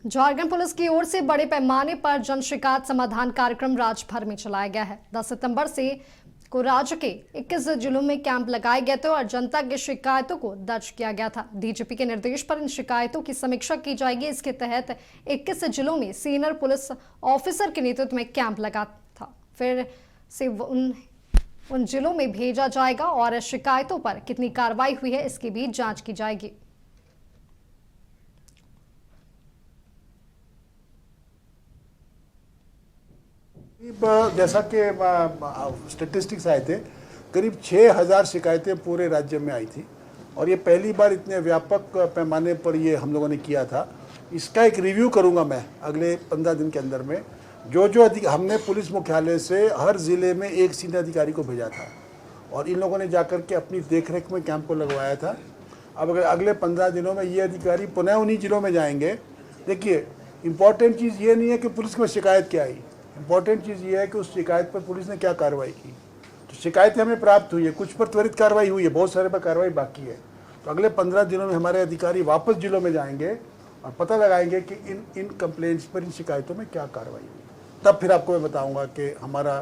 Jharkhand police की ओर से बड़े पैमाने पर जन शिकायत समाधान कार्यक्रम राज्य भर में चलाया गया है। 10 सितंबर से को राज्य के 21 जिलों में कैंप लगाए गए थे और जनता की शिकायतों को दर्ज किया गया था। डीजीपी के निर्देश पर इन शिकायतों की समीक्षा की जाएगी। इसके तहत 21 जिलों में सीनियर पुलिस ऑफिसर के नेतृत्व में कैंप लगा था। फिर से उन जिलों में भेजा जाएगा और शिकायतों पर कितनी कार्रवाई हुई है इसकी भी जांच की जाएगी। जैसा कि स्टेटिस्टिक्स आए थे, करीब 6000 शिकायतें पूरे राज्य में आई थी और ये पहली बार इतने व्यापक पैमाने पर ये हम लोगों ने किया था। इसका एक रिव्यू करूंगा मैं अगले 15 दिन के अंदर में। जो हमने पुलिस मुख्यालय से हर ज़िले में एक सीनियर अधिकारी को भेजा था और इन लोगों ने जाकर के अपनी देखरेख में कैंप को लगवाया था। अब अगले 15 दिनों में ये अधिकारी पुनः उन्हीं जिलों में जाएंगे। देखिए, इम्पॉर्टेंट चीज़ ये नहीं है कि पुलिस में शिकायत क्या आई, इम्पॉर्टेंट चीज़ ये है कि उस शिकायत पर पुलिस ने क्या कार्रवाई की। तो शिकायतें हमें प्राप्त हुई है, कुछ पर त्वरित कार्रवाई हुई है, बहुत सारे पर कार्रवाई बाकी है। तो अगले 15 दिनों में हमारे अधिकारी वापस जिलों में जाएंगे और पता लगाएंगे कि इन कंप्लेंट्स पर, इन शिकायतों में क्या कार्रवाई हुई। तब फिर आपको मैं बताऊंगा कि हमारा